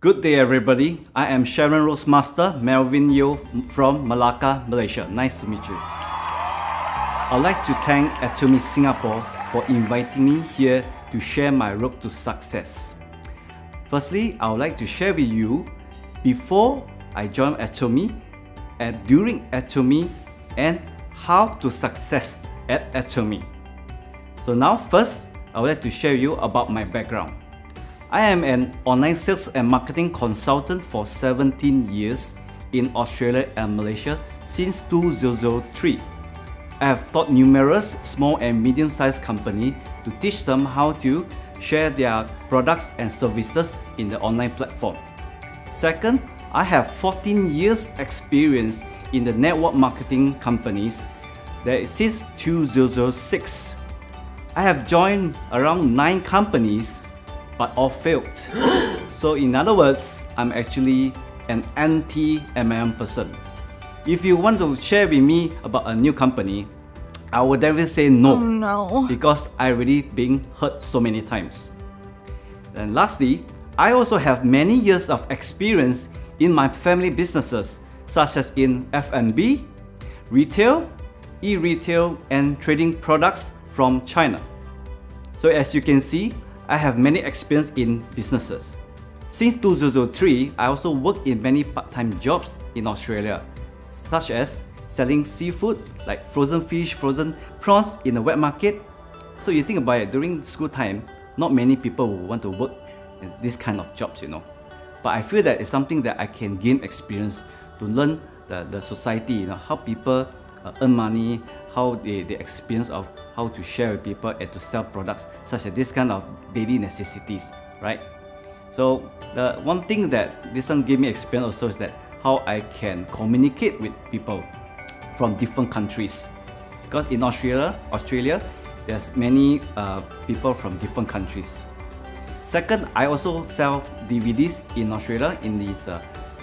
Good day, everybody. I am Sharon Roastmaster Melvin from Malacca, Malaysia. Nice to meet you. I'd like to thank Atomy Singapore for inviting me here to share my road to success. Firstly, I would like to share with you before I joined Atomy and during Atomy and how to success at Atomy. So now first, I would like to share with you about my background. I am an online sales and marketing consultant for 17 years in Australia and Malaysia since 2003. I have taught numerous small and medium-sized companies to teach them how to share their products and services in the online platform. Second, I have 14 years experience in the network marketing companies that since 2006. I have joined around 9 companies but all failed. So in other words, I'm actually an anti-MLM person. If you want to share with me about a new company, I would definitely say no. Oh no. Because I already been hurt so many times. And lastly, I also have many years of experience in my family businesses such as in F&B, retail, e-retail and trading products from China. So as you can see, I have many experience in businesses. Since 2003, I also worked in many part-time jobs in Australia, such as selling seafood like frozen fish, frozen prawns in the wet market. So you think about it, during school time, not many people will want to work in this kind of jobs, But I feel that it's something that I can gain experience to learn the society, how people earn money, how they experience of how to share with people and to sell products such as this kind of daily necessities, right? So the one thing that this one gave me experience also is that how I can communicate with people from different countries. Because in Australia, there's many people from different countries. Second, I also sell DVDs in Australia in these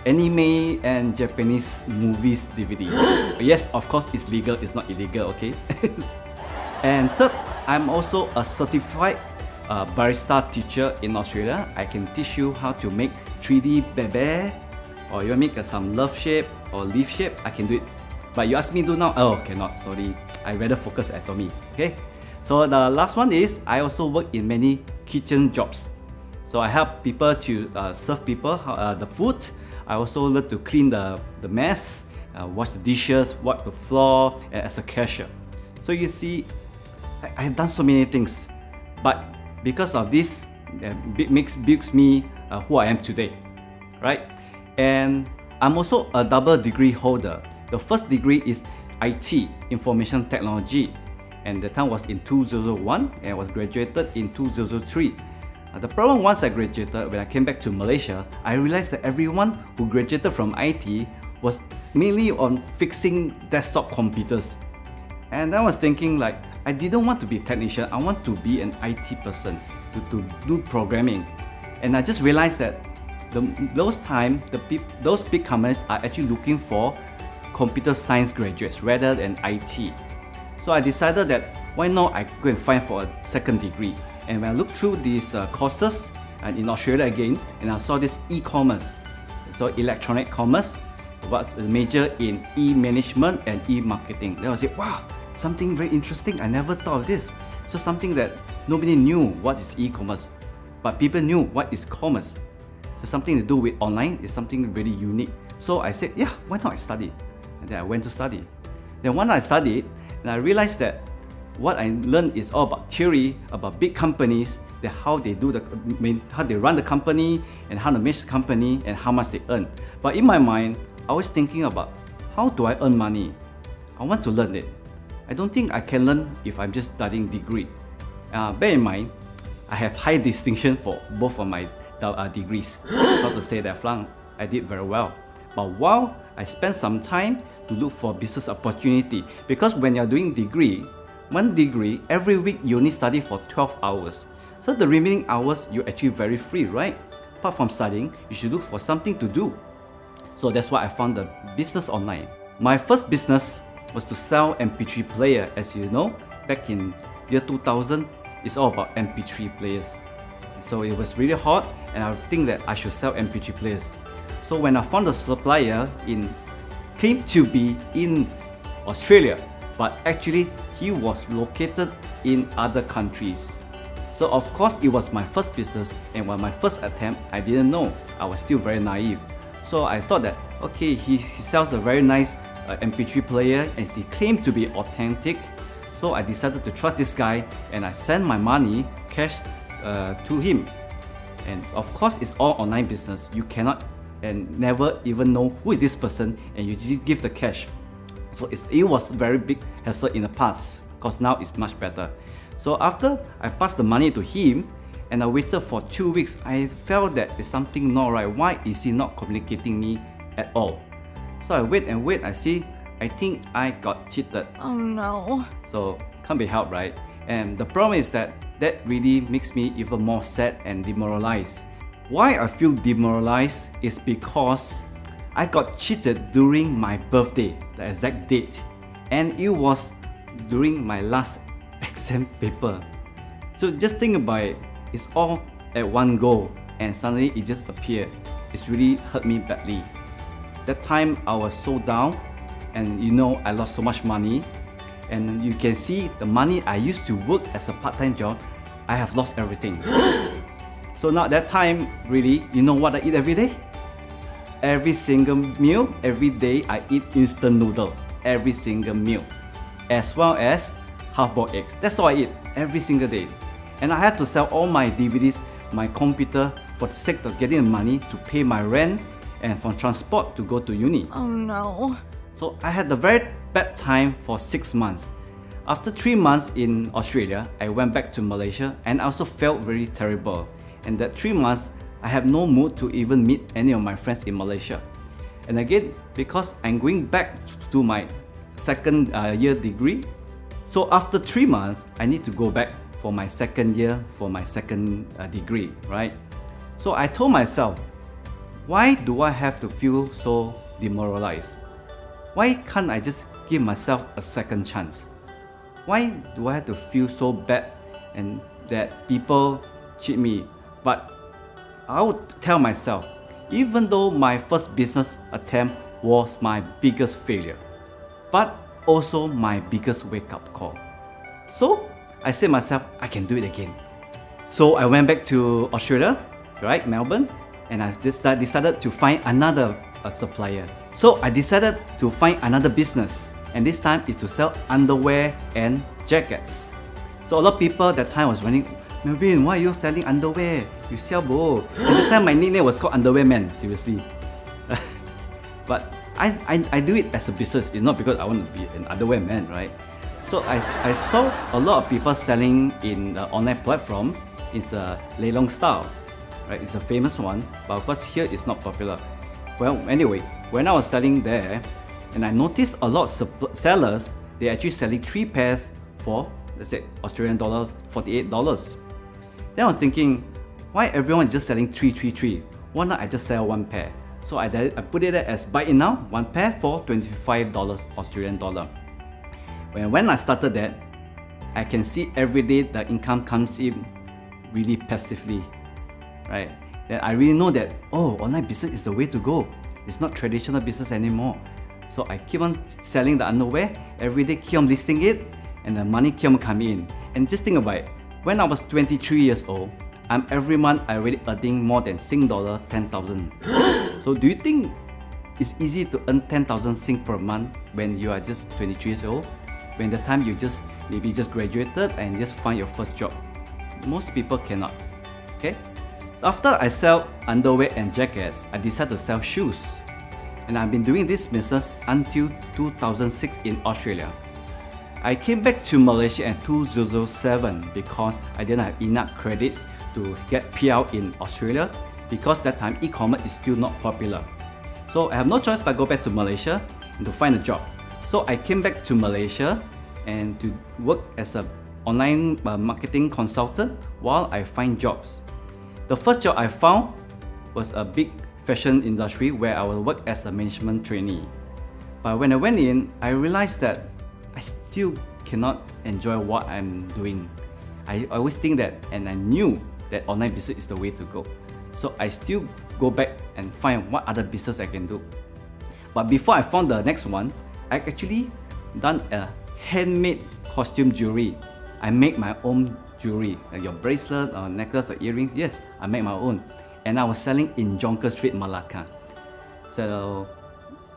anime and Japanese movies DVD. Yes, of course, it's legal, it's not illegal, okay? And third, I'm also a certified barista teacher in Australia. I can teach you how to make 3D bebe, or you make some love shape or leaf shape, I can do it. But you ask me to do now, oh, cannot, sorry. I rather focus at Atomy, okay? So the last one is, I also work in many kitchen jobs. So I help people to serve people the food. I also learn to clean the mess, wash the dishes, wipe the floor, and as a cashier. So you see, I have done so many things, but because of this, builds me who I am today, right? And I'm also a double degree holder. The first degree is IT, Information Technology, and the time was in 2001, and I was graduated in 2003. The problem once I graduated, when I came back to Malaysia, I realized that everyone who graduated from IT was mainly on fixing desktop computers. And I was thinking like, I didn't want to be a technician, I want to be an IT person, to do programming. And I just realized that those big companies are actually looking for computer science graduates rather than IT. So I decided that why not I go and find for a second degree. And when I looked through these courses and in Australia again, and I saw this e-commerce, so electronic commerce, was a major in e-management and e-marketing. Then I was like, wow, something very interesting. I never thought of this. So something that nobody knew what is e-commerce, but people knew what is commerce. So something to do with online is something really unique. So I said, yeah, why not I study? And then I went to study. Then when I studied, and I realized that what I learned is all about theory, about big companies, how they run the company, and how to manage the company, and how much they earn. But in my mind, I was thinking about how do I earn money? I want to learn it. I don't think I can learn if I'm just studying degree. Bear in mind, I have high distinction for both of my degrees. Not to say that I did very well. But while I spent some time to look for business opportunity, because when you're doing one degree, every week you only study for 12 hours. So the remaining hours, you're actually very free, right? Apart from studying, you should look for something to do. So that's why I found the business online. My first business was to sell MP3 player. As you know, back in year 2000, it's all about MP3 players. So it was really hot, and I think that I should sell MP3 players. So when I found the supplier claimed to be in Australia, but actually he was located in other countries. So of course it was my first business, and when my first attempt, I didn't know. I was still very naive. So I thought that, okay, he sells a very nice MP3 player and he claimed to be authentic. So I decided to trust this guy, and I sent my money, cash, to him. And of course it's all online business. You cannot and never even know who is this person, and you just give the cash. So it was very big hassle in the past, because now it's much better. So after I passed the money to him and I waited for 2 weeks, I felt that there's something not right. Why is he not communicating me at all? So I wait, I see, I think I got cheated. Oh no. So can't be helped, right? And the problem is that really makes me even more sad and demoralized. Why I feel demoralized is because I got cheated during my birthday, the exact date, and it was during my last exam paper. So just think about it, it's all at one go, and suddenly it just appeared. It's really hurt me badly. That time I was so down, and I lost so much money, and you can see the money I used to work as a part-time job, I have lost everything. So now that time, really, you know what I eat every day? Every single meal, every day I eat instant noodle, every single meal, as well as half-boiled eggs. That's all I eat every single day. And I had to sell all my DVDs, my computer, for the sake of getting the money to pay my rent and for transport to go to uni. Oh no. So I had a very bad time for 6 months. After 3 months in Australia, I went back to Malaysia, and I also felt very terrible. And that 3 months, I have no mood to even meet any of my friends in Malaysia. And again, because I'm going back to my second year degree, so after 3 months, I need to go back for my second year for my second degree, right? So I told myself, why do I have to feel so demoralized? Why can't I just give myself a second chance? Why do I have to feel so bad and that people cheat me? But I would tell myself, even though my first business attempt was my biggest failure, but also my biggest wake-up call. So I said myself, I can do it again. So I went back to Australia, right, Melbourne, and I just decided to find another supplier. So I decided to find another business, and this time is to sell underwear and jackets. So a lot of people that time was running, Melvin, why are you selling underwear? You sell both. At the time my nickname was called Underwear Man, seriously. But I do it as a business, it's not because I want to be an underwear man, right? So I saw a lot of people selling in the online platform. It's a Leilong style, right? It's a famous one, but of course here it's not popular. Well, anyway, when I was selling there, and I noticed a lot of sellers, they're actually selling 3 pairs for, let's say, Australian dollar $48. Then I was thinking, why everyone is just selling 3? Why not I just sell 1 pair? So I put it as buy it now, 1 pair for $25 Australian dollar. When I started that, I can see every day the income comes in really passively, right? Then I really know that, online business is the way to go. It's not traditional business anymore. So I keep on selling the underwear, every day keep on listing it, and the money keep on coming in. And just think about it, when I was 23 years old, every month I already earning more than Sing dollar 10,000. So do you think it's easy to earn 10,000 Sing per month when you are just 23 years old? When the time you maybe just graduated and just find your first job? Most people cannot. Okay? So after I sell underwear and jackets, I decided to sell shoes. And I've been doing this business until 2006 in Australia. I came back to Malaysia in 2007 because I didn't have enough credits to get PR in Australia, because that time e-commerce is still not popular. So I have no choice but go back to Malaysia and to find a job. So I came back to Malaysia and to work as an online marketing consultant while I find jobs. The first job I found was a big fashion industry where I will work as a management trainee. But when I went in, I realized that I still cannot enjoy what I'm doing. I always think that, and I knew that online business is the way to go. So I still go back and find what other business I can do. But before I found the next one, I actually done a handmade costume jewelry. I make my own jewelry, like your bracelet or necklace or earrings. Yes, I make my own. And I was selling in Jonker Street, Malacca. So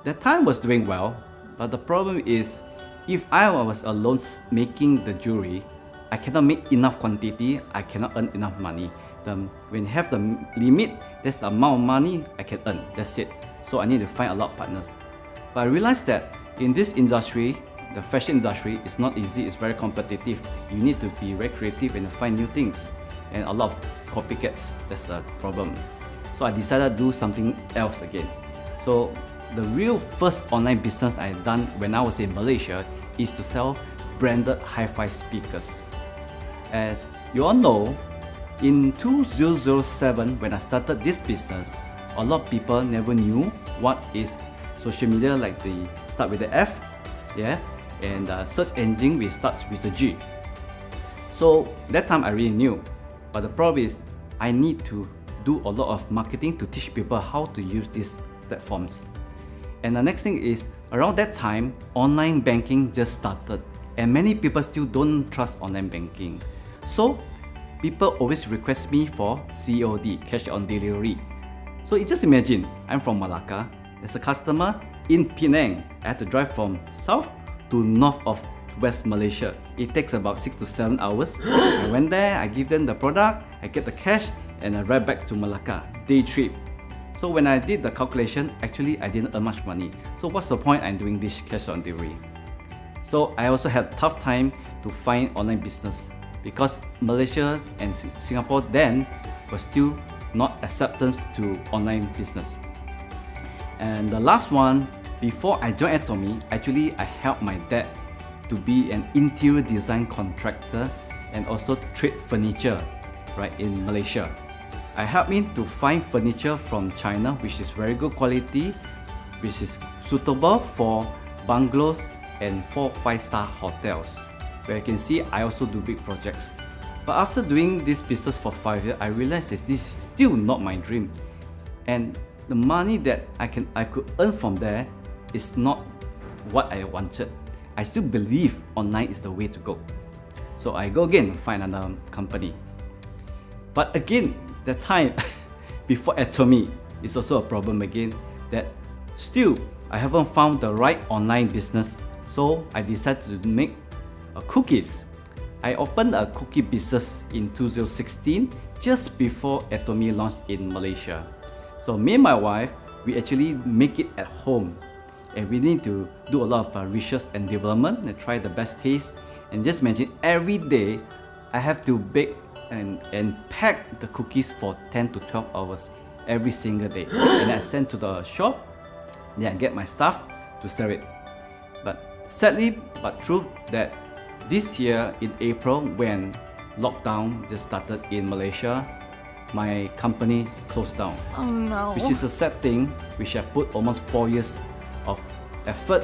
that time was doing well, but the problem is, if I was alone making the jewelry, I cannot make enough quantity, I cannot earn enough money. When you have the limit, that's the amount of money I can earn, that's it. So I need to find a lot of partners. But I realized that in this industry, the fashion industry, is not easy, it's very competitive. You need to be very creative and find new things. And a lot of copycats, that's a problem. So I decided to do something else again. So the real first online business I done when I was in Malaysia is to sell branded hi-fi speakers. As you all know, in 2007 when I started this business, a lot of people never knew what is social media, like the start with the F, yeah, and search engine we start with the G. So that time I really knew, but the problem is I need to do a lot of marketing to teach people how to use these platforms. And the next thing is, around that time, online banking just started, and many people still don't trust online banking. So people always request me for COD, cash on delivery. So you just imagine, I'm from Malacca, there's a customer in Penang. I had to drive from south to north of West Malaysia. It takes about 6 to 7 hours. I went there, I give them the product, I get the cash, and I ride back to Malacca, day trip. So when I did the calculation, actually I didn't earn much money. So what's the point I'm doing this cash on delivery? So I also had tough time to find online business because Malaysia and Singapore then was still not acceptance to online business. And the last one, before I joined Atomy, actually I helped my dad to be an interior design contractor and also trade furniture, right, in Malaysia. I helped him to find furniture from China, which is very good quality, which is suitable for bungalows and 4-5-star hotels. Where you can see, I also do big projects. But after doing this business for 5 years, I realized that this is still not my dream. And the money that I could earn from there is not what I wanted. I still believe online is the way to go. So I go again, find another company. But again, that time before Atomy is also a problem again, that still I haven't found the right online business. So I decided to make cookies. I opened a cookie business in 2016, just before Atomy launched in Malaysia. So me and my wife, we actually make it at home. And we need to do a lot of research and development and try the best taste. And just imagine, every day I have to bake and pack the cookies for 10 to 12 hours every single day. And I send to the shop, then I get my staff to sell it. But sadly but true that this year in April, when lockdown just started in Malaysia, my company closed down. Oh no. Which is a sad thing, which I put almost 4 years of effort,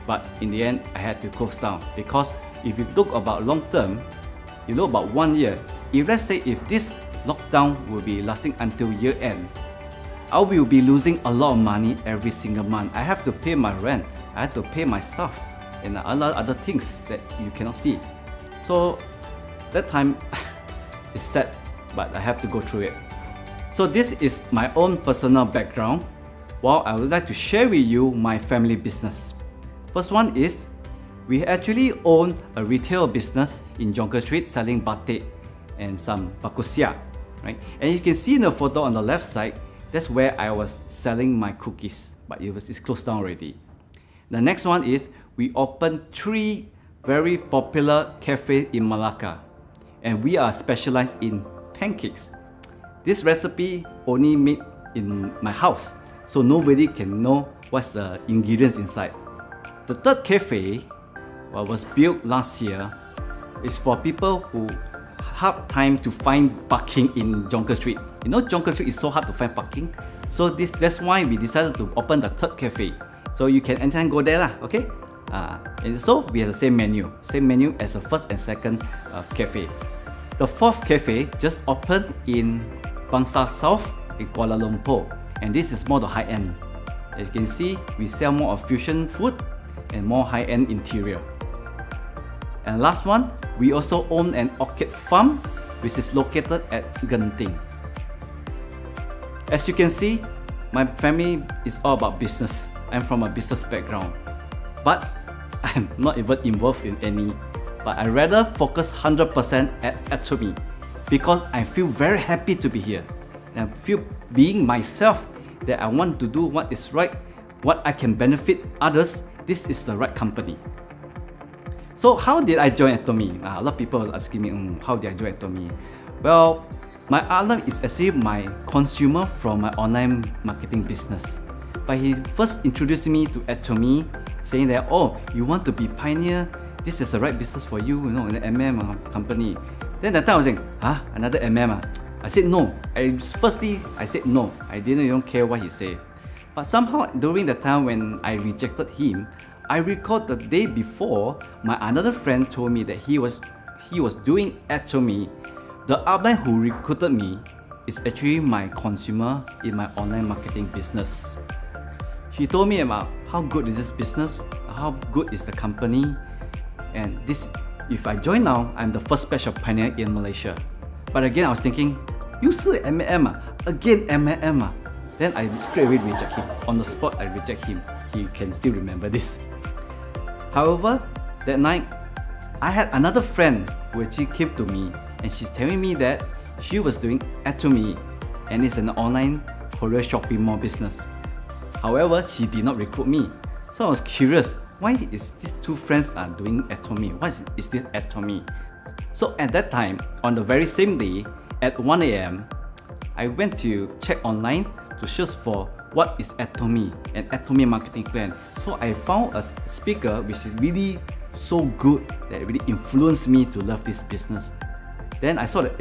but in the end I had to close down. Because if you look about long term, you know, about 1 year, if let's say if this lockdown will be lasting until year end, I will be losing a lot of money every single month. I have to pay my rent, I have to pay my staff, and a lot of other things that you cannot see. So that time is sad, but I have to go through it. So this is my own personal background, while I would like to share with you my family business. First one is, we actually own a retail business in Jonker Street selling batik and some bakusia, right? And you can see in the photo on the left side, that's where I was selling my cookies, but it's closed down already. The next one is, we opened 3 very popular cafes in Malacca, and we are specialized in pancakes. This recipe only made in my house, so nobody can know what's the ingredients inside. The third cafe was built last year. Is for people who have time to find parking in Jonker Street. You know, Jonker Street is so hard to find parking. So that's why we decided to open the third cafe. So you can anytime go there, okay? And so we have the same menu as the first and second cafe. The fourth cafe just opened in Bangsar South in Kuala Lumpur, and this is more the high-end. As you can see, we sell more of fusion food and more high-end interior. And last one, we also own an orchid farm which is located at Genting. As you can see, my family is all about business. I'm from a business background, but I'm not even involved in any. But I rather focus 100% at Atomy because I feel very happy to be here. And I feel being myself that I want to do what is right, what I can benefit others. This is the right company. So how did I join Atomy? A lot of people are asking me, how did I join Atomy? Well, my upline is actually my consumer from my online marketing business. But he first introduced me to Atomy, saying that, oh, you want to be pioneer? This is the right business for you, in the company. Then that time I was saying, another I said no. Firstly, I said no. I didn't even care what he said. But somehow during the time when I rejected him, I recalled the day before, my another friend told me that he was doing Atomy. The upline who recruited me is actually my consumer in my online marketing business. She told me about how good is this business, how good is the company, and this, if I join now, I'm the first batch of pioneer in Malaysia. But again, I was thinking, you say again Then I straight away reject him. On the spot, I reject him. He can still remember this. However, that night, I had another friend who actually came to me and she's telling me that she was doing Atomy and it's an online Korea shopping mall business. However, she did not recruit me. So I was curious, why is these two friends are doing Atomy? What is this Atomy? So at that time, on the very same day, at 1 AM, I went to check online to search for what is Atomy and Atomy marketing plan. So I found a speaker which is really so good that it really influenced me to love this business. Then I saw that,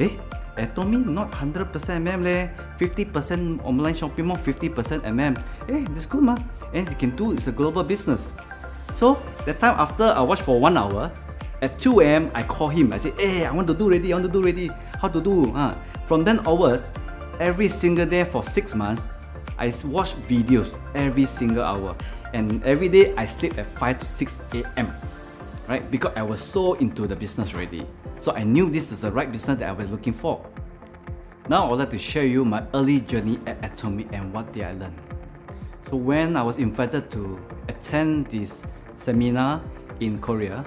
Atomy not 100% leh, 50% online shopping mall, 50% that's good ma. And you can do, it's a global business. So that time after I watched for 1 hour, at 2 AM I call him. I said, I want to do ready. How to do? From then onwards, every single day for 6 months, I watch videos every single hour. And every day I sleep at 5 to 6 AM. Right? Because I was so into the business already. So I knew this is the right business that I was looking for. Now I would like to share you my early journey at Atomy and what did I learn. So when I was invited to attend this seminar in Korea,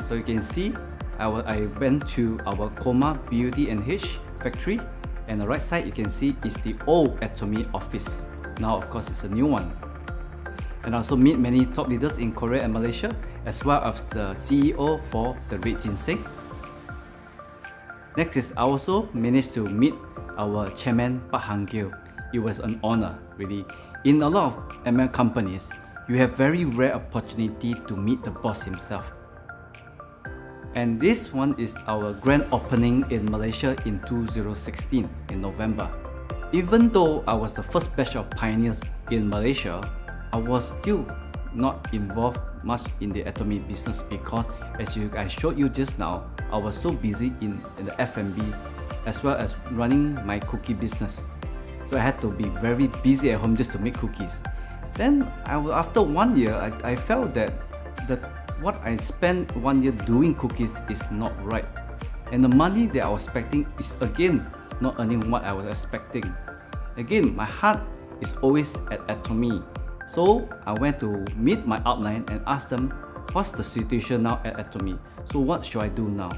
so you can see I went to our Koma Beauty and H factory, and the right side you can see is the old Atomy office. Now of course it's a new one. And I also meet many top leaders in Korea and Malaysia, as well as the CEO for the Red Ginseng. Next is I also managed to meet our chairman Pak Hang-gil. It was an honor, really. In a lot of ML companies, you have very rare opportunity to meet the boss himself. And this one is our grand opening in Malaysia in 2016 in November. Even though I was the first batch of pioneers in Malaysia, I was still not involved much in the Atomy business because as I showed you just now, I was so busy in the F&B as well as running my cookie business. So I had to be very busy at home just to make cookies. Then after 1 year, I felt that what I spent 1 year doing cookies is not right. And the money that I was expecting is again not earning what I was expecting. Again, my heart is always at Atomy. So I went to meet my outline and ask them, what's the situation now at Atomy? So what should I do now?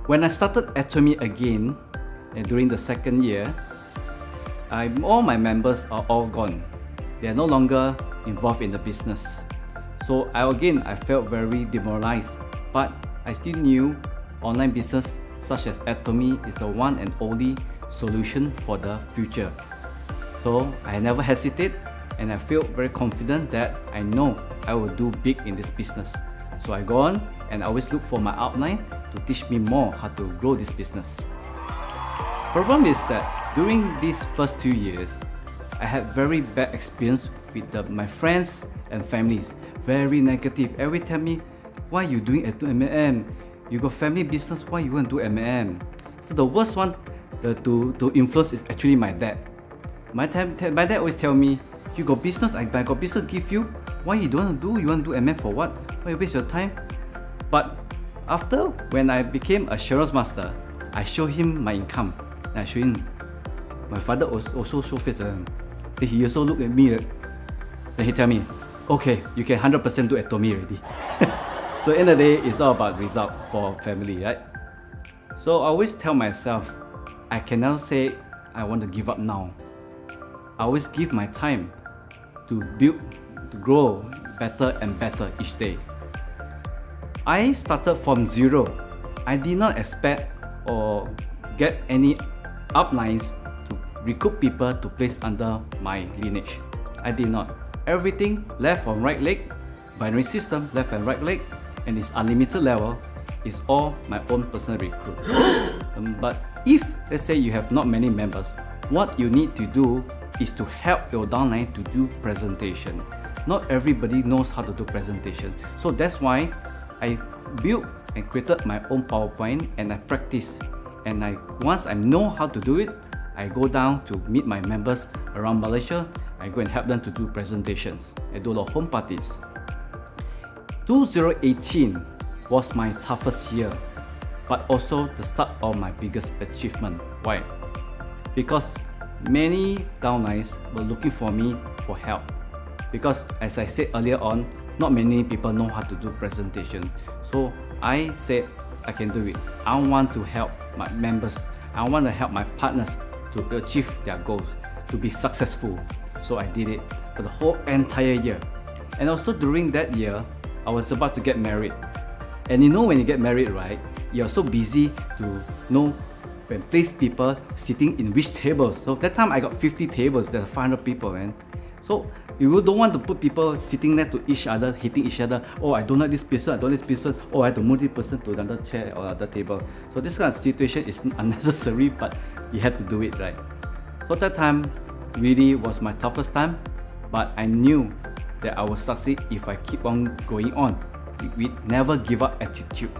When I started Atomy again, during the second year, all my members are all gone. They are no longer involved in the business. So I felt very demoralized, but I still knew online business such as Atomy is the one and only solution for the future. So I never hesitate, and I feel very confident that I know I will do big in this business. So I go on and I always look for my outline to teach me more how to grow this business. Problem is that during these first 2 years, I had very bad experience with my friends and families. Very negative. Every tell me, why you doing Atomy? You got family business, why you want to do M&M? So the worst one to influence is actually my dad. My dad always tell me, you got business, I got business give you. Why you don't want to do? You want to do MM for what? Why you waste your time? But after when I became a Sharon's master, I show him my income. And I show him. My father also show face. Then he also look at me. Then he tell me, okay, you can 100% do Atomy already. So end of the day, it's all about result for family, right? So I always tell myself, I cannot say I want to give up now. I always give my time to build, to grow better and better each day. I started from zero. I did not expect or get any uplines to recruit people to place under my lineage. I did not. Everything left and right leg, binary system, left and right leg, and its unlimited level is all my own personal recruit. But if let's say you have not many members, what you need to do is to help your downline to do presentation. Not everybody knows how to do presentation. So that's why I built and created my own PowerPoint and I practice. And once I know how to do it, I go down to meet my members around Malaysia. I go and help them to do presentations. I do a lot of home parties. 2018 was my toughest year, but also the start of my biggest achievement. Why? Because many downlines were looking for me for help. Because as I said earlier on, not many people know how to do presentation. So I said I can do it. I want to help my members. I want to help my partners to achieve their goals, to be successful. So I did it for the whole entire year. And also during that year, I was about to get married. And you know when you get married, right? You're so busy to know when place people sitting in which tables. So that time I got 50 tables, there are 500 people, man. So you don't want to put people sitting next to each other, hitting each other. Oh, I don't like this person, I don't like this person. Oh, I have to move this person to another chair or other table. So this kind of situation is unnecessary, but you have to do it, right? So that time really was my toughest time, but I knew that I will succeed if I keep on going on with never give up attitude.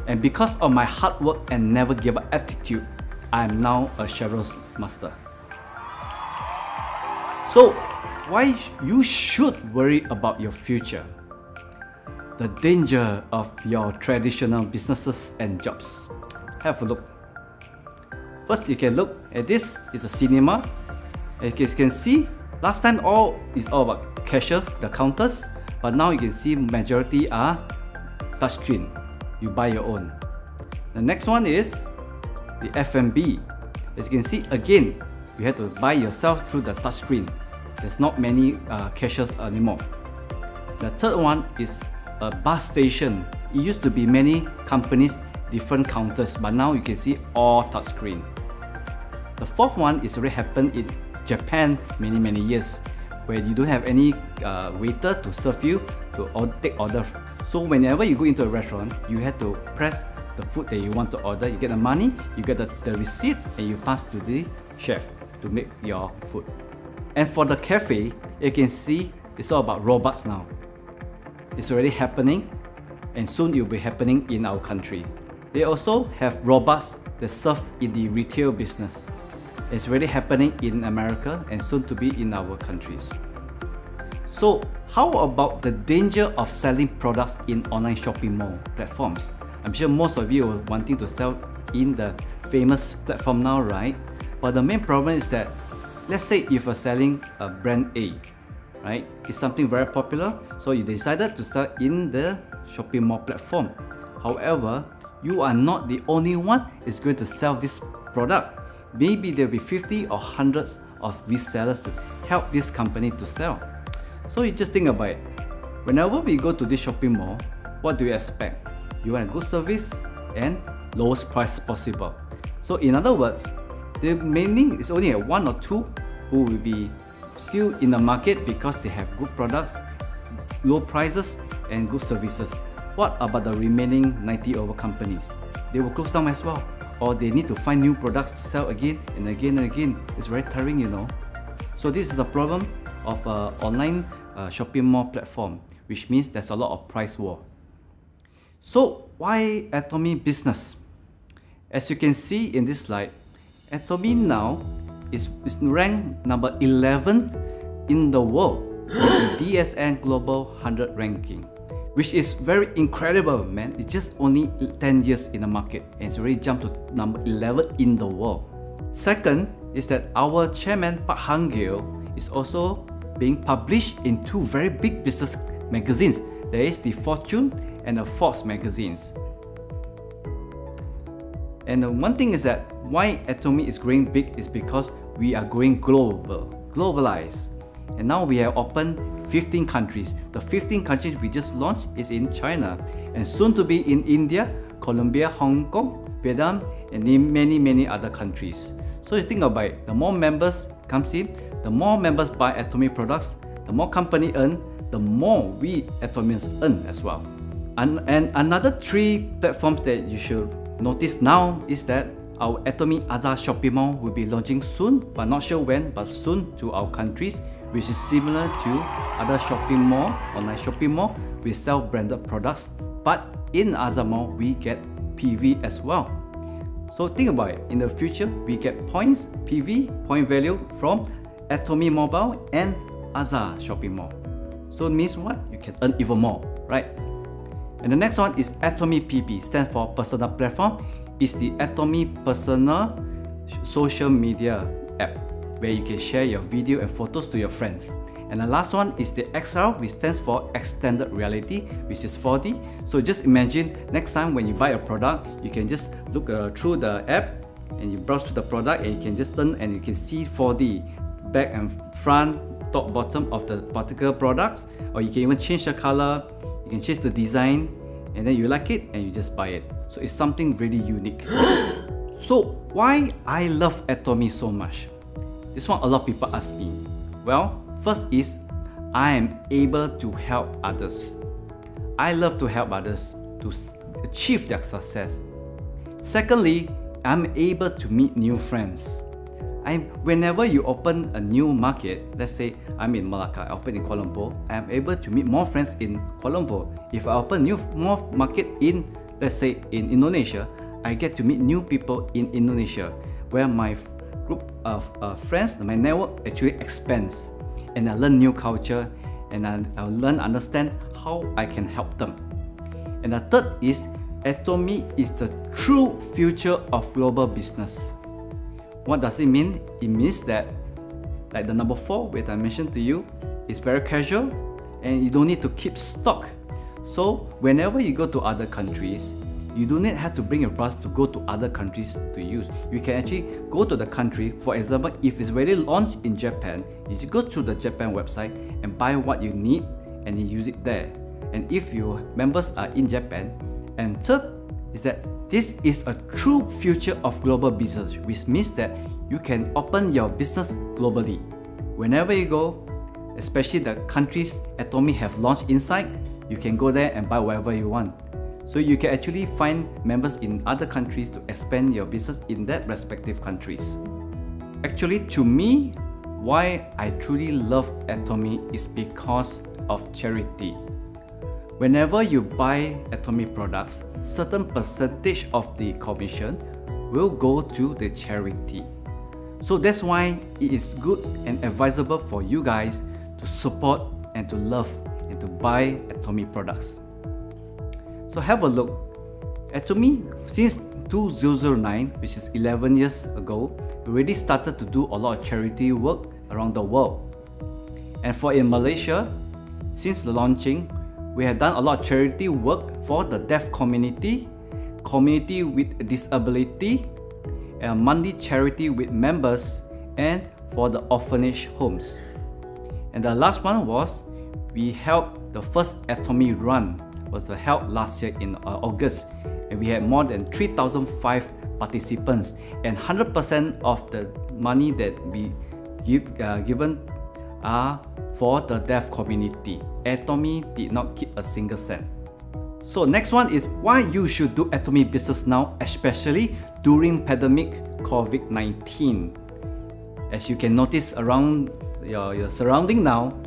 And because of my hard work and never give up attitude, I am now a Sharon's master. So why you should worry about your future? The danger of your traditional businesses and jobs. Have a look. First, you can look at this. It's a cinema. As you can see, last time is all about cashiers, the counters, but now you can see majority are touchscreen. You buy your own. The next one is the F&B. As you can see, again, you have to buy yourself through the touchscreen. There's not many cashiers anymore. The third one is a bus station. It used to be many companies, different counters, but now you can see all touchscreen. The fourth one is already happened in Japan many years, where you don't have any waiter to serve you to take order. So whenever you go into a restaurant, you have to press the food that you want to order. You get the money, you get the receipt, and you pass to the chef to make your food. And for the cafe, you can see it's all about robots now. It's already happening, and soon it will be happening in our country. They also have robots that serve in the retail business. It's already happening in America and soon to be in our countries. So how about the danger of selling products in online shopping mall platforms? I'm sure most of you are wanting to sell in the famous platform now, right? But the main problem is that, let's say if you're selling a brand A, right? It's something very popular, so you decided to sell in the shopping mall platform. However, you are not the only one is going to sell this product. Maybe there'll be 50 or hundreds of resellers to help this company to sell. So you just think about it. Whenever we go to this shopping mall, what do you expect? You want a good service and lowest price possible. So in other words, the meaning is only one or two who will be still in the market because they have good products, low prices and good services. What about the remaining 90 over companies? They will close down as well, or they need to find new products to sell again and again and again. It's very tiring, you know. So this is the problem of online shopping mall platform, which means there's a lot of price war. So why Atomy business? As you can see in this slide, Atomy now is ranked number 11 in the world in the DSN Global 100 ranking, which is very incredible, man. It's just only 10 years in the market and it's already jumped to number 11 in the world. Second is that our chairman Pak Hang-gil is also being published in two very big business magazines. There is the Fortune and the Forbes magazines. And the one thing is that why Atomy is growing big is because we are going globalized. And now we have opened 15 countries. The 15 countries we just launched is in China and soon to be in India, Colombia, Hong Kong, Vietnam, and in many other countries. So you think about it, the more members comes in, the more members buy Atomy products, the more company earn, the more we Atomians earn as well. And another 3 platforms that you should notice now is that our Atomy Azar shopping mall will be launching soon, but not sure when, but soon to our countries, which is similar to other shopping mall, online shopping mall. We sell branded products, but in Azar mall we get PV as well. So think about it, in the future we get points, PV, point value from Atomy Mobile and Azar shopping mall. So it means what? You can earn even more, right? And the next one is Atomy PB, stands for personal platform. It's the Atomy personal social media app where you can share your video and photos to your friends. And the last one is the XR, which stands for extended reality, which is 4D. So just imagine next time when you buy a product, you can just look through the app and you browse through the product and you can just turn and you can see 4D, back and front, top, bottom of the particular products, or you can even change the color, you can change the design, and then you like it and you just buy it. So it's something really unique. So why I love Atomy so much? This one a lot of people ask me. Well, first is I am able to help others. I love to help others to achieve their success. Secondly, I'm able to meet new friends. Whenever you open a new market, let's say I'm in Malacca, I open in Kuala Lumpur, I'm able to meet more friends in Kuala Lumpur. If I open more market in, let's say in Indonesia, I get to meet new people in Indonesia, where my group of friends, my network actually expands, and I learn new culture, and I learn understand how I can help them. And the third is Atomy is the true future of global business. What does it mean? It means that, like the number 4, which I mentioned to you, it's very casual and you don't need to keep stock. So whenever you go to other countries, you do not have to bring your products to go to other countries to use. You can actually go to the country. For example, if it's already launched in Japan, you just go through the Japan website and buy what you need and you use it there. And if your members are in Japan, and third is that this is a true future of global business, which means that you can open your business globally. Whenever you go, especially the countries Atomy have launched inside, you can go there and buy whatever you want. So you can actually find members in other countries to expand your business in that respective countries. Actually, to me, why I truly love Atomy is because of charity. Whenever you buy Atomy products, certain percentage of the commission will go to the charity. So that's why it is good and advisable for you guys to support and to love and to buy Atomy products. So have a look. Atomy, since 2009, which is 11 years ago, we already started to do a lot of charity work around the world. And for in Malaysia, since the launching, we have done a lot of charity work for the deaf community, community with disability, and monthly charity with members, and for the orphanage homes. And the last one was we held the first Atomy run, was held last year in August, and we had more than 3,005 participants, and 100% of the money that we given are for the deaf community. Atomy did not keep a single cent. So next one is why you should do Atomy business now, especially during pandemic COVID-19. As you can notice around your surrounding now,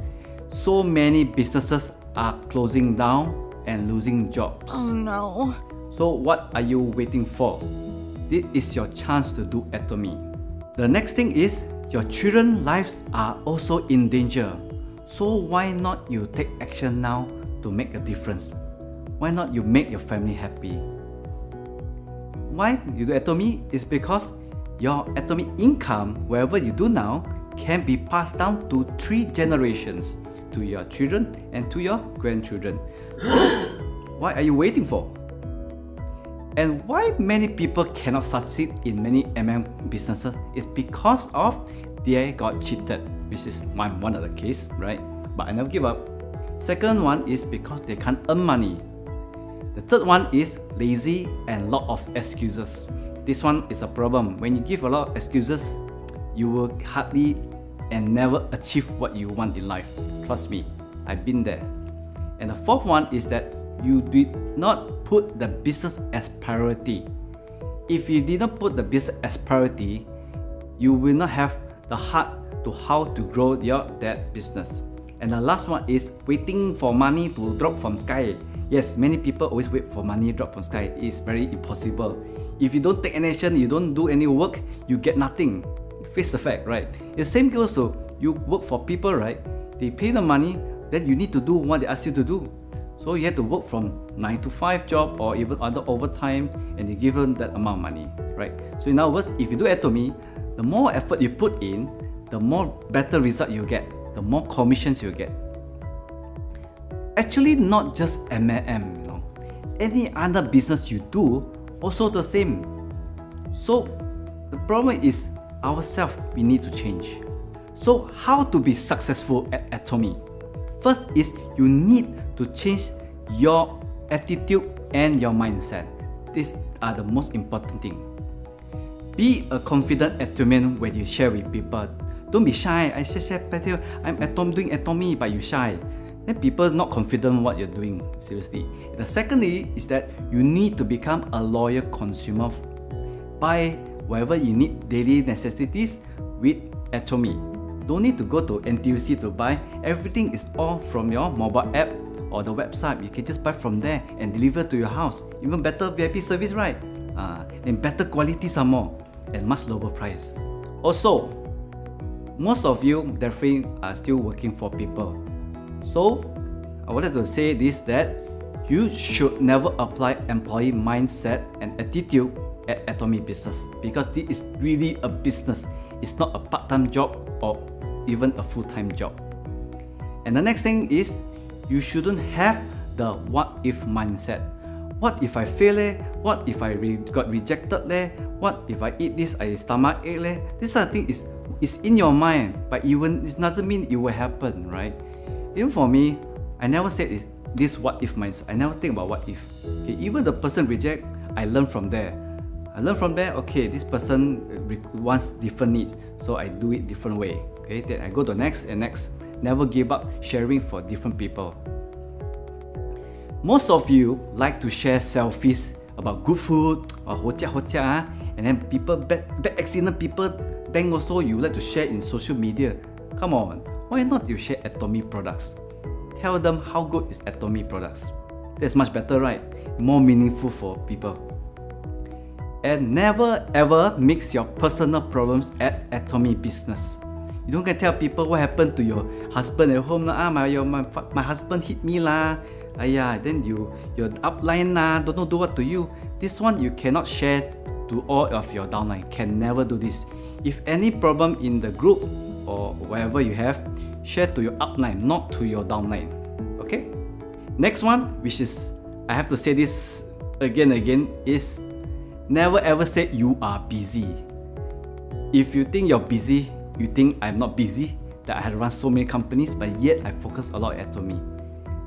so many businesses are closing down and losing jobs. Oh no. So what are you waiting for? this is your chance to do Atomy. The next thing is your children's lives are also in danger. So why not you take action now to make a difference? Why not you make your family happy? Why you do Atomy is because your Atomy income, wherever you do now, can be passed down to 3 generations, to your children and to your grandchildren. What are you waiting for? And why many people cannot succeed in many businesses is because of they got cheated, which is one of the case, right? But I never give up. Second one is because they can't earn money. The third one is lazy and lot of excuses. This one is a problem. When you give a lot of excuses, you will hardly and never achieve what you want in life. Trust me, I've been there. And the fourth one is that you did not put the business as priority. If you did not put the business as priority, you will not have the heart to how to grow that business. And the last one is waiting for money to drop from sky. Yes, many people always wait for money to drop from sky. It's very impossible. If you don't take any action, you don't do any work, you get nothing. Face the fact, right? The same goes also, you work for people, right? They pay the money, then you need to do what they ask you to do. So you have to work from 9 to 5 job or even other overtime, and you give them that amount of money, right? So in other words, if you do Atomy, the more effort you put in, the more better result you get, the more commissions you get. Actually, not just MLM, you know. Any other business you do, also the same. So the problem is ourselves, we need to change. So how to be successful at Atomy? First is you need to change your attitude and your mindset. These are the most important thing. Be a confident Atomian when you share with people. Don't be shy. I share I'm doing Atomy, but you shy. Then people not confident what you're doing. Seriously. The secondly is that you need to become a loyal consumer. Buy whatever you need daily necessities with Atomy. Don't need to go to NTUC to buy. Everything is all from your mobile app or the website. You can just buy from there and deliver to your house. Even better VIP service, right? And better quality some more and much lower price. Also, most of you definitely are still working for people. So I wanted to say this, that you should never apply employee mindset and attitude at Atomy business, because this is really a business. It's not a part-time job or even a full-time job. And the next thing is you shouldn't have the what if mindset. What if I fail? What if I got rejected? What if I eat this, I stomach ache? This sort of thing is in your mind, but even it doesn't mean it will happen, right? Even for me, I never said this what if mindset. I never think about what if. Okay, even the person reject, I learn from there. Okay, this person wants different needs, so I do it different way. Okay, then I go to next and next. Never give up sharing for different people. Most of you like to share selfies about good food or hocha, and then people bad accident people, then also you like to share in social media. Come on, why not you share Atomy products? Tell them how good is Atomy products. That's much better, right? More meaningful for people. And never ever mix your personal problems at Atomy business. You don't can tell people what happened to your husband at home. My husband hit me lah. Then your upline lah, don't know do what to you. This one you cannot share to all of your downline. Can never do this. If any problem in the group or wherever you have, share to your upline, not to your downline. Okay? Next one, which is, I have to say this again, is never ever say you are busy. If you think you're busy, you think I'm not busy, that I had run so many companies, but yet I focus a lot at Atomy.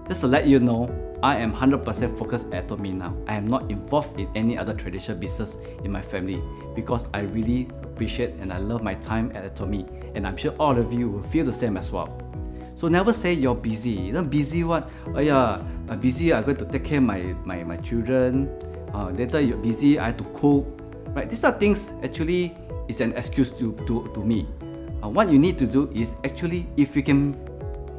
Just to let you know, I am 100% focused at Atomy now. I am not involved in any other traditional business in my family, because I really appreciate and I love my time at Atomy, and I'm sure all of you will feel the same as well. So never say you're busy. You know, busy what? I'm busy, I'm going to take care of my children. Later you're busy, I have to cook. Right? These are things actually is an excuse to me. What you need to do is actually, if you can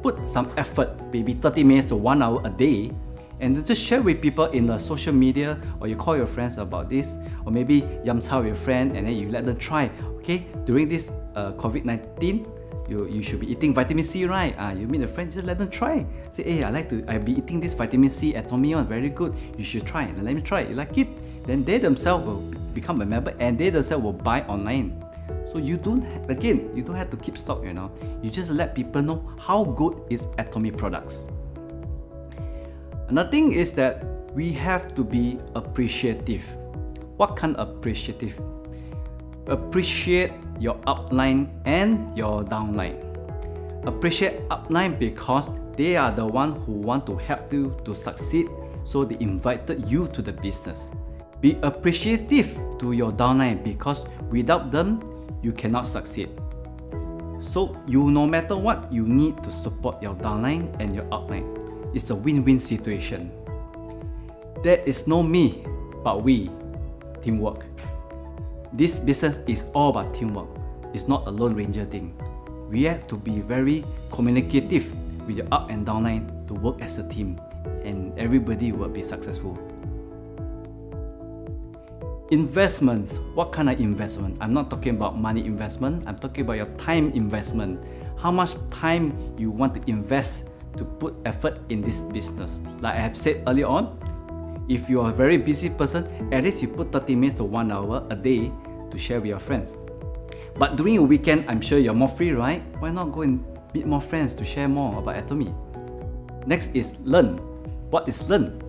put some effort, maybe 30 minutes to 1 hour a day, and just share with people in the social media, or you call your friends about this, or maybe yam cha with your friend and then you let them try. Okay, during this COVID-19, you should be eating vitamin C, right? You meet a friend, just let them try. Say, hey, I'll be eating this vitamin C Atomy one, very good. You should try it. Let me try it. You like it? Then they themselves will become a member and they themselves will buy online. So you don't have to keep stock, You just let people know how good is Atomy products. Another thing is that we have to be appreciative. What kind of appreciative? Appreciate your upline and your downline. Appreciate upline because they are the one who want to help you to succeed, so they invited you to the business. Be appreciative to your downline because without them, you cannot succeed. So no matter what, you need to support your downline and your upline. It's a win-win situation. There is no me, but we. Teamwork. This business is all about teamwork. It's not a Lone Ranger thing. We have to be very communicative with your up and downline to work as a team, and everybody will be successful. Investments. What kind of investment? I'm not talking about money investment. I'm talking about your time investment. How much time you want to invest to put effort in this business. Like I have said earlier on, if you are a very busy person, at least you put 30 minutes to 1 hour a day to share with your friends. But during a weekend, I'm sure you're more free, right? Why not go and meet more friends to share more about Atomy? Next is learn. What is learn?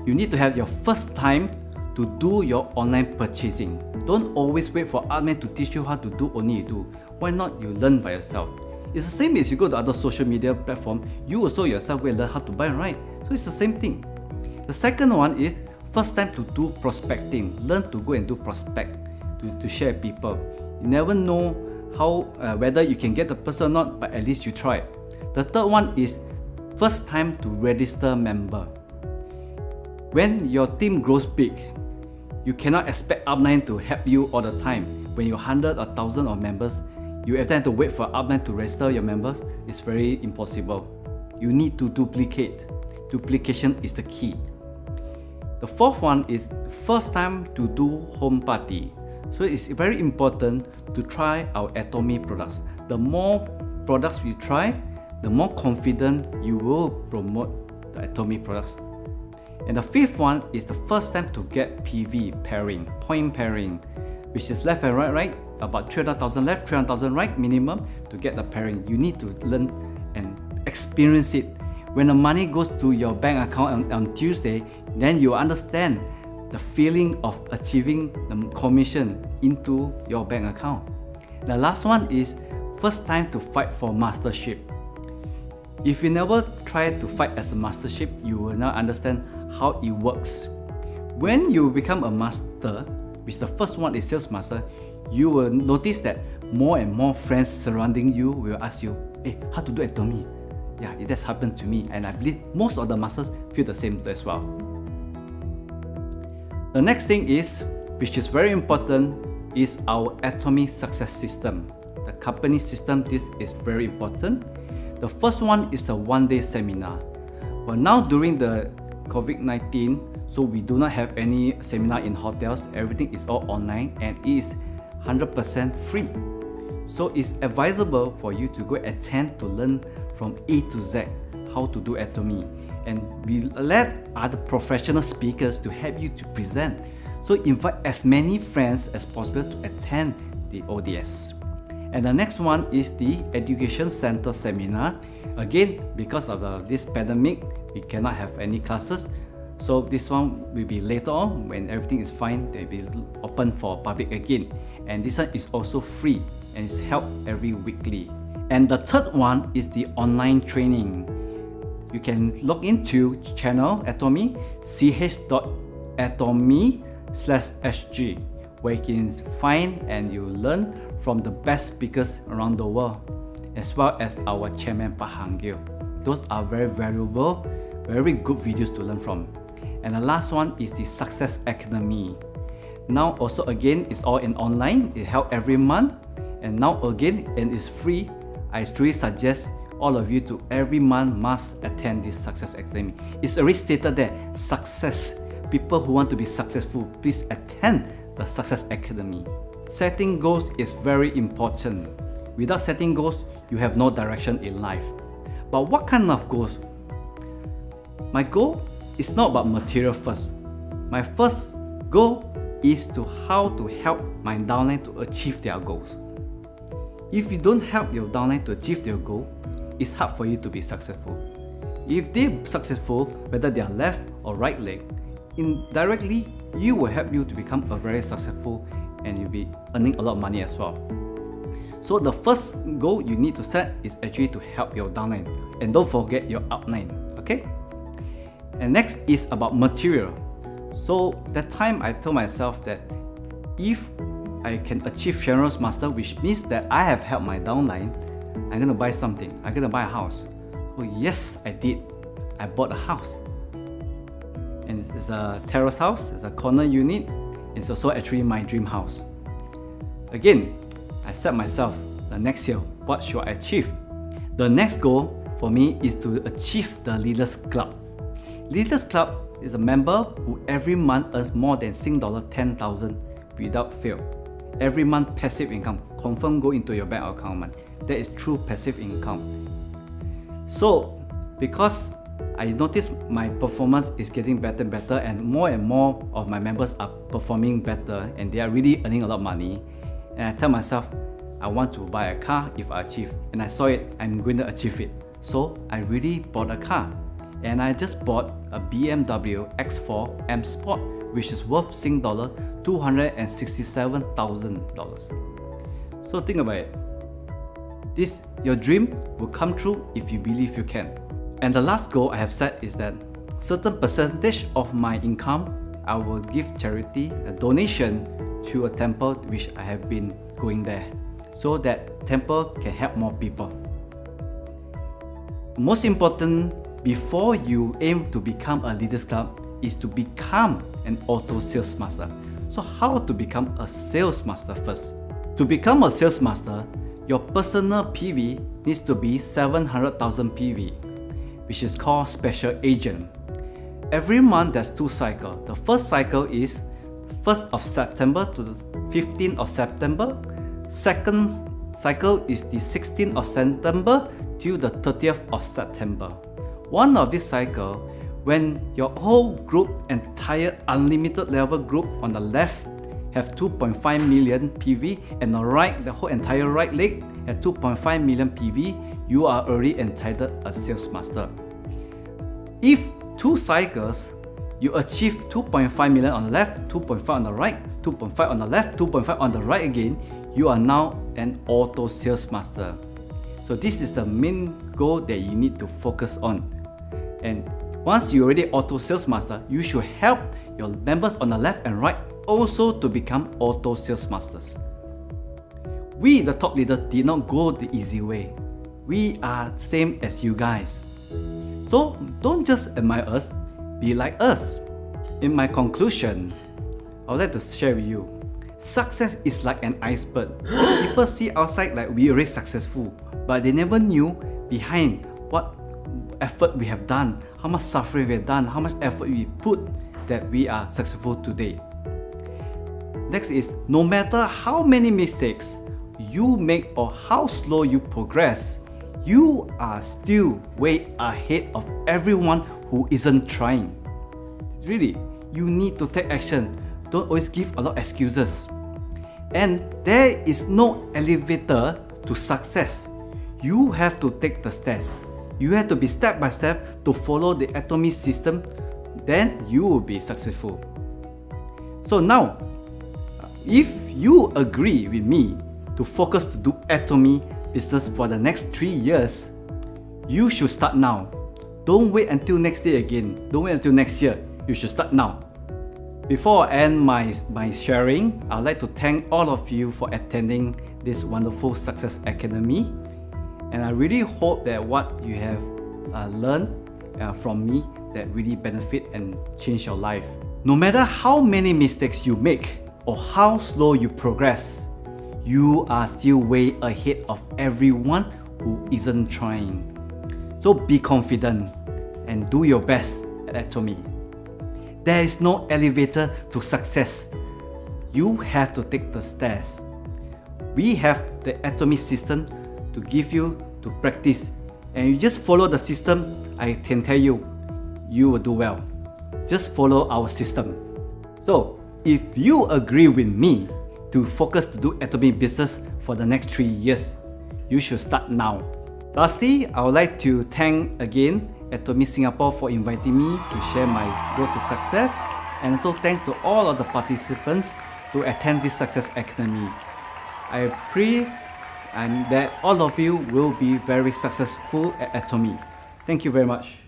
You need to have your first time to do your online purchasing. Don't always wait for admin to teach you how to do, only you do. Why not you learn by yourself? It's the same as you go to other social media platform, you also yourself will learn how to buy, right? So it's the same thing. The second one is first time to do prospecting. Learn to go and do prospect to share with people. You never know how whether you can get the person or not, but at least you try. The third one is first time to register member. When your team grows big, you cannot expect upline to help you all the time. When you're 100 or 1,000 of members, you have to wait for upline to register your members. It's very impossible. You need to duplicate. Duplication is the key. The fourth one is first time to do home party. So it's very important to try our Atomy products. The more products you try, the more confident you will promote the Atomy products. And the fifth one is the first time to get PV pairing, point pairing, which is left and right, about 300,000 left, 300,000 right minimum to get the pairing. You need to learn and experience it. When the money goes to your bank account on Tuesday, then you understand the feeling of achieving the commission into your bank account. The last one is first time to fight for mastership. If you never try to fight as a mastership, you will not understand how it works. When you become a master, which the first one is sales master, you will notice that more and more friends surrounding you will ask you, hey, how to do Atomy? Yeah, it has happened to me, and I believe most of the masters feel the same as well. The next thing is, which is very important, is our Atomy success system. The company system, this is very important. The first one is a one-day seminar. Well, now during the COVID-19, so we do not have any seminar in hotels. Everything is all online and it is 100% free. So it's advisable for you to go attend to learn from A to Z how to do Atomy. And we let other professional speakers to help you to present. So invite as many friends as possible to attend the ODS. And the next one is the Education Center Seminar. Again, because of this pandemic, we cannot have any classes. So this one will be later on when everything is fine, they will be open for public again. And this one is also free and it's held every weekly. And the third one is the online training. You can log into channel Atomy, ch.atomy/sg, where you can find and you learn from the best speakers around the world, as well as our chairman Pak Hang Gil. Those are very valuable, very good videos to learn from. And the last one is the Success Academy. Now also again, it's all in online, it held every month, and now again, and it's free. I truly suggest all of you to every month must attend this Success Academy. It's already stated there, success. People who want to be successful, please attend the Success Academy. Setting goals is very important. Without setting goals, you have no direction in life. But what kind of goals? My goal is not about material first. My first goal is to how to help my downline to achieve their goals. If you don't help your downline to achieve their goal, it's hard for you to be successful. If they're successful, whether they are left or right leg, indirectly, you will help you to become a very successful and you'll be earning a lot of money as well. So the first goal you need to set is actually to help your downline, and don't forget your upline, okay? And next is about material. So that time I told myself that if I can achieve Sharon's master, which means that I have helped my downline, I'm gonna buy something. I'm gonna buy a house. Oh yes, I did. I bought a house. And it's a terrace house, it's a corner unit. It's also actually my dream house. Again, I set myself the next year, what should I achieve? The next goal for me is to achieve the Leaders Club. Leaders Club is a member who every month earns more than $10,000 without fail. Every month passive income, confirm go into your bank account, man. That is true passive income. So, because I noticed my performance is getting better and better, and more of my members are performing better and they are really earning a lot of money, and I tell myself, I want to buy a car if I achieve, and I saw it, I'm going to achieve it. So I really bought a car, and I just bought a BMW X4 M Sport, which is worth $267,000. So think about it. Your dream will come true if you believe you can. And the last goal I have set is that certain percentage of my income I will give charity, a donation to a temple which I have been going there, so that temple can help more people. Most important, before you aim to become a Leaders Club, is to become an auto sales master. So how to become a sales master first? To become a sales master, your personal PV needs to be 700,000 PV, which is called special agent. Every month there's 2 cycles. The first cycle is 1st of September to the 15th of September. Second cycle is the 16th of September to the 30th of September. One of this cycle, when your whole group, entire unlimited level group on the left have 2.5 million PV, and the right, the whole entire right leg at 2.5 million PV, you are already entitled a sales master. If 2 cycles, you achieve 2.5 million on the left, 2.5 on the right, 2.5 on the left, 2.5 on the right again, you are now an auto sales master. So this is the main goal that you need to focus on. And once you're already auto sales master, you should help your members on the left and right also to become auto sales masters. We, the top leaders, did not go the easy way. We are same as you guys. So don't just admire us, be like us. In my conclusion, I would like to share with you, success is like an iceberg. People see outside like we already successful, but they never knew behind what effort we have done, how much suffering we have done, how much effort we put that we are successful today. Next is, no matter how many mistakes you make or how slow you progress, you are still way ahead of everyone who isn't trying. Really, you need to take action. Don't always give a lot of excuses. And there is no elevator to success. You have to take the steps. You have to be step by step to follow the Atomy system. Then you will be successful. So now, if you agree with me to focus to do Atomy business for the next 3 years, you should start now. Don't wait until next day again. Don't wait until next year. You should start now. Before I end my sharing, I'd like to thank all of you for attending this wonderful Success Academy. And I really hope that what you have learned from me that really benefit and change your life. No matter how many mistakes you make or how slow you progress, you are still way ahead of everyone who isn't trying. So be confident and do your best at Atomy. There is no elevator to success. You have to take the stairs. We have the Atomy system to give you to practice, and you just follow the system. I can tell you, you will do well. Just follow our system. So, if you agree with me to focus to do Atomy business for the next 3 years, you should start now. Lastly, I would like to thank again Atomy Singapore for inviting me to share my road to success, and also thanks to all of the participants to attend this Success Academy. I pray that all of you will be very successful at Atomy. Thank you very much.